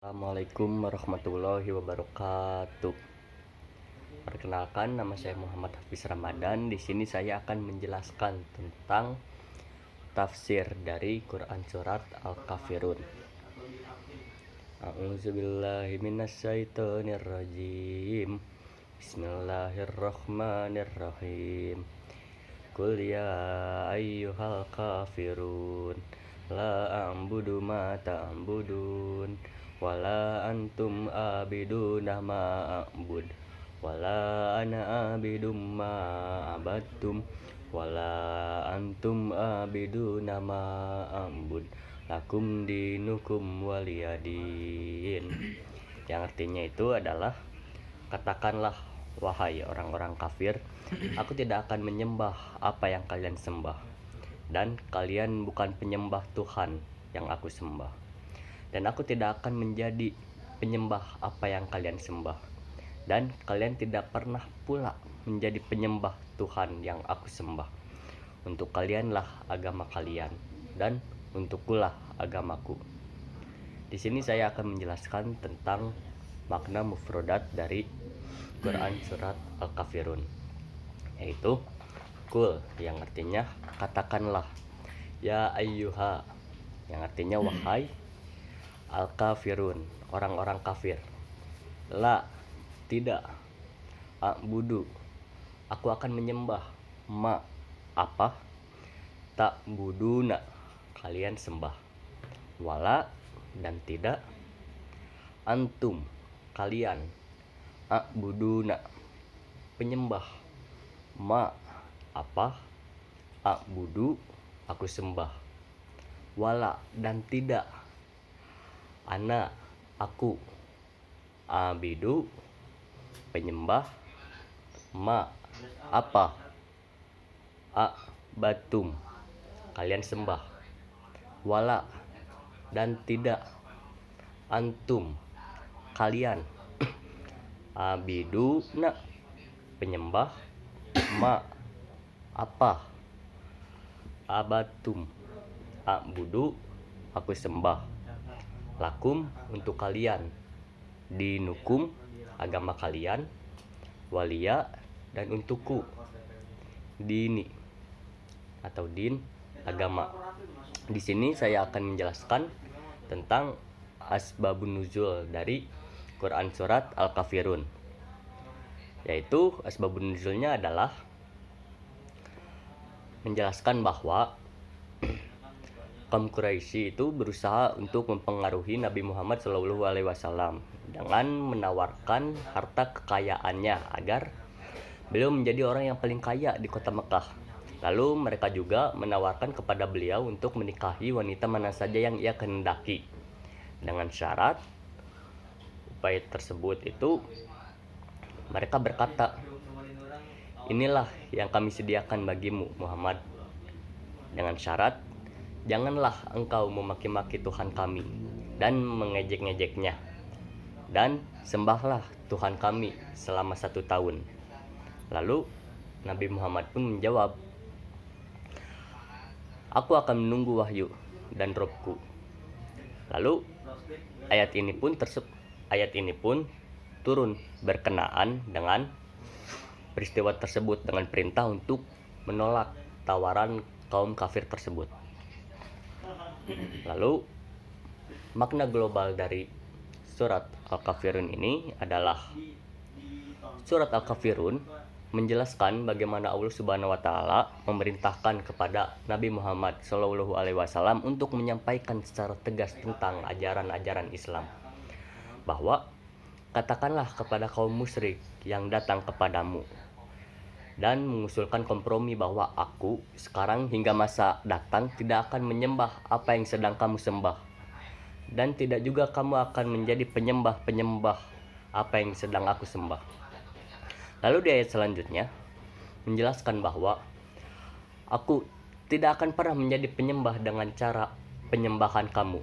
Assalamualaikum warahmatullahi wabarakatuh. Perkenalkan, nama saya Muhammad Hafiz Ramadan. Di sini saya akan menjelaskan tentang tafsir dari Quran surat Al-Kafirun. A'udzubillahi minasyaitonirrajim. Bismillahirrahmanirrahim. Qul ya ayyuhal kafirun la a'budu ma ta'budun wala antum abiduna ma a'bud wala ana abidum ma abattum wala antum abiduna ma a'bud lakum dinukum waliyadin. Yang artinya itu adalah, katakanlah wahai orang-orang kafir, aku tidak akan menyembah apa yang kalian sembah, dan kalian bukan penyembah Tuhan yang aku sembah, dan aku tidak akan menjadi penyembah apa yang kalian sembah, dan kalian tidak pernah pula menjadi penyembah Tuhan yang aku sembah. Untuk kalianlah agama kalian, dan untukkulah agamaku. Di sini saya akan menjelaskan tentang makna mufradat dari Quran surat Al-Kafirun, yaitu Qul, yang artinya katakanlah, ya ayyuha, yang artinya wahai, al-kafirun, orang-orang kafir, la, tidak, a'budu, aku akan menyembah, ma, apa, tak buduna, kalian sembah, wala, dan tidak, antum, kalian, a'buduna, penyembah, ma, apa, a'budu, aku sembah, wala, dan tidak, ana, aku, abidu, penyembah, ma, apa, batum, kalian sembah, wala, dan tidak, antum, kalian, abiduna, penyembah, ma, apa, abatum, a'budu, aku sembah, lakum, untuk kalian, dinukum, agama kalian, waliya, dan untukku, dini atau din, agama. Di sini saya akan menjelaskan tentang asbabun nuzul dari Quran surat Al-Kafirun, yaitu asbabun nuzulnya adalah menjelaskan bahwa kaum Quraisy itu berusaha untuk mempengaruhi Nabi Muhammad SAW dengan menawarkan harta kekayaannya agar beliau menjadi orang yang paling kaya di kota Mekah. Lalu mereka juga menawarkan kepada beliau untuk menikahi wanita mana saja yang ia kehendaki, dengan syarat upaya tersebut itu mereka berkata, inilah yang kami sediakan bagimu Muhammad, dengan syarat janganlah engkau memaki-maki Tuhan kami dan mengejek-ngejeknya, dan sembahlah Tuhan kami selama 1 tahun. Lalu Nabi Muhammad pun menjawab, aku akan menunggu wahyu dan Robku. Lalu ayat ini pun turun berkenaan dengan peristiwa tersebut, dengan perintah untuk menolak tawaran kaum kafir tersebut. Lalu makna global dari surat Al-Kafirun ini adalah, surat Al-Kafirun menjelaskan bagaimana Allah Subhanahu wa taala memerintahkan kepada Nabi Muhammad SAW untuk menyampaikan secara tegas tentang ajaran-ajaran Islam, bahwa katakanlah kepada kaum musyrik yang datang kepadamu dan mengusulkan kompromi bahwa aku sekarang hingga masa datang tidak akan menyembah apa yang sedang kamu sembah, dan tidak juga kamu akan menjadi penyembah-penyembah apa yang sedang aku sembah. Lalu di ayat selanjutnya menjelaskan bahwa aku tidak akan pernah menjadi penyembah dengan cara penyembahan kamu,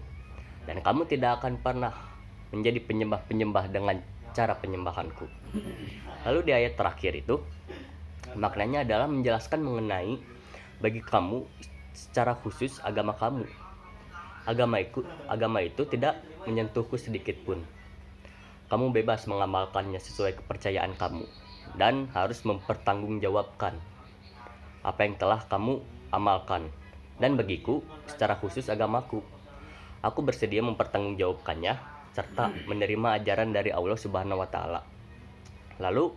dan kamu tidak akan pernah menjadi penyembah-penyembah dengan cara penyembahanku. Lalu di ayat terakhir itu maknanya adalah menjelaskan mengenai bagi kamu secara khusus agama kamu, Agama itu tidak menyentuhku sedikit pun. Kamu bebas mengamalkannya sesuai kepercayaan kamu dan harus mempertanggungjawabkan apa yang telah kamu amalkan. Dan bagiku, secara khusus agamaku, aku bersedia mempertanggungjawabkannya serta menerima ajaran dari Allah Subhanahu wa taala. Lalu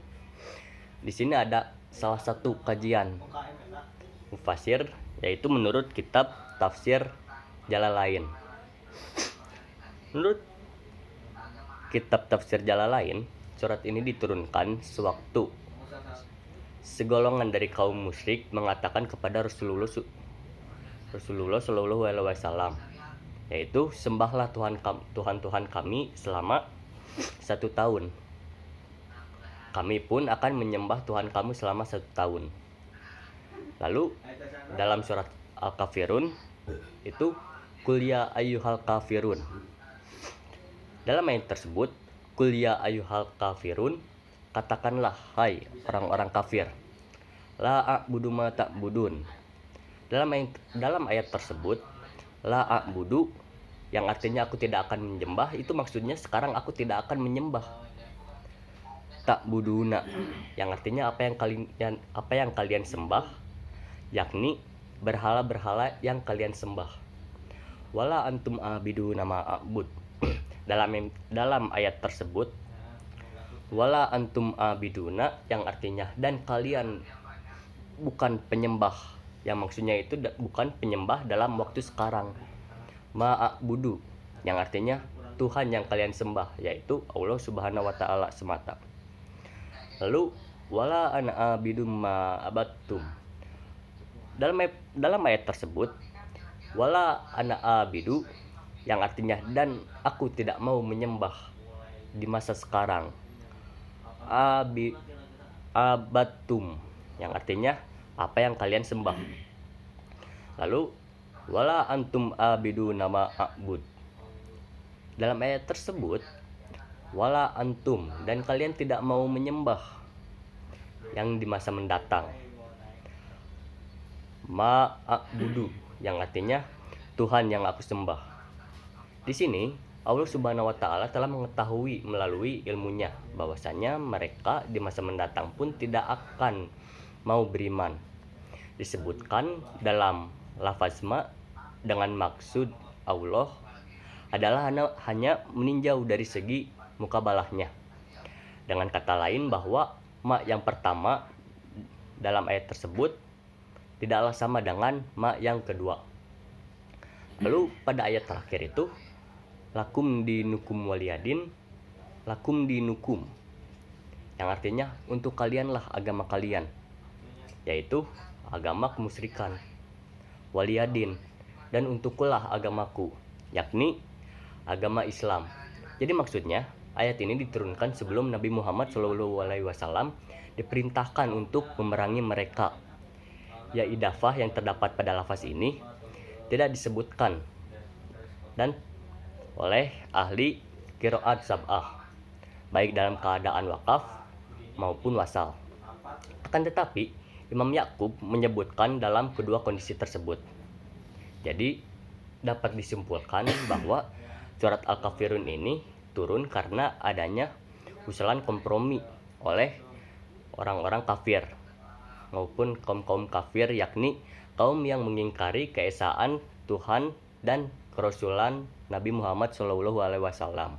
di sini ada salah satu kajian mufasir, yaitu menurut kitab Tafsir Jalalain. Menurut kitab Tafsir Jalalain, surat ini diturunkan sewaktu segolongan dari kaum musyrik mengatakan kepada Rasulullah Shallallahu Alaihi Wasallam, yaitu sembahlah Tuhan kami selama 1 tahun. Kami pun akan menyembah Tuhan kamu selama 1 tahun. Lalu dalam surat Al-Kafirun itu Qul ya ayyuhal kafirun. Dalam ayat tersebut, Qul ya ayyuhal kafirun, katakanlah hai orang-orang kafir. La a'budu ma ta'budun. Dalam ayat tersebut, la a'budu yang artinya aku tidak akan menyembah, itu maksudnya sekarang aku tidak akan menyembah. Ta'buduna yang artinya apa yang kalian sembah, yakni berhala-berhala yang kalian sembah. Wala antum abidu nama a'bud. Dalam ayat tersebut, wala antum abiduna yang artinya dan kalian bukan penyembah, yang maksudnya itu bukan penyembah dalam waktu sekarang. Ma'budu yang artinya Tuhan yang kalian sembah, yaitu Allah Subhanahu wa taala semata. Lalu wala ana abidu ma abattum. Dalam ayat tersebut, wala ana abidu yang artinya dan aku tidak mau menyembah di masa sekarang. Abattum yang artinya apa yang kalian sembah. Lalu wala antum abidu nama a'bud. Dalam ayat tersebut, wala antum dan kalian tidak mau menyembah yang di masa mendatang. Ma'budu yang artinya Tuhan yang aku sembah. Di sini Allah Subhanahu wa taala telah mengetahui melalui ilmunya bahwasanya mereka di masa mendatang pun tidak akan mau beriman. Disebutkan dalam lafaz ma dengan maksud Allah adalah hanya meninjau dari segi mukabalahnya. Dengan kata lain bahwa ma yang pertama dalam ayat tersebut tidaklah sama dengan ma yang kedua. Lalu pada ayat terakhir itu lakum dinukum waliyadin, lakum dinukum yang artinya untuk kalianlah agama kalian, yaitu agama kemusyrikan, waliyadin dan untukkulah agamaku, yakni agama Islam. Jadi maksudnya ayat ini diturunkan sebelum Nabi Muhammad SAW diperintahkan untuk memerangi mereka. Ya, idafah yang terdapat pada lafaz ini tidak disebutkan dan oleh ahli qiraat sab'ah, baik dalam keadaan wakaf maupun wasal. Akan tetapi Imam Ya'qub menyebutkan dalam kedua kondisi tersebut. Jadi dapat disimpulkan bahwa surat Al-Kafirun ini turun karena adanya usulan kompromi oleh orang-orang kafir maupun kaum kafir, yakni kaum yang mengingkari keesaan Tuhan dan kerasulan Nabi Muhammad SAW.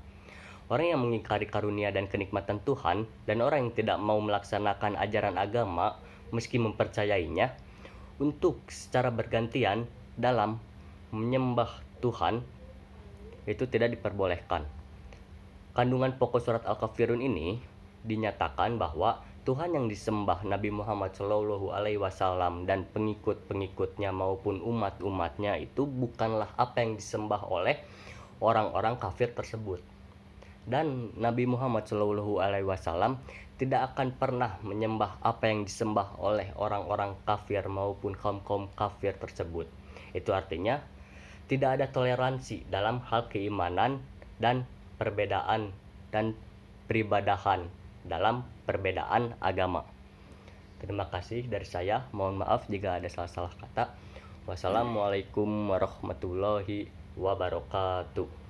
Orang yang mengingkari karunia dan kenikmatan Tuhan dan orang yang tidak mau melaksanakan ajaran agama meski mempercayainya untuk secara bergantian dalam menyembah Tuhan itu tidak diperbolehkan. Kandungan pokok surat Al-Kafirun ini dinyatakan bahwa Tuhan yang disembah Nabi Muhammad SAW dan pengikut-pengikutnya maupun umat-umatnya itu bukanlah apa yang disembah oleh orang-orang kafir tersebut. Dan Nabi Muhammad SAW tidak akan pernah menyembah apa yang disembah oleh orang-orang kafir maupun kaum-kaum kafir tersebut. Itu artinya tidak ada toleransi dalam hal keimanan dan perbedaan dan peribadahan dalam perbedaan agama. Terima kasih dari saya. Mohon maaf jika ada salah-salah kata. Wassalamualaikum warahmatullahi wabarakatuh.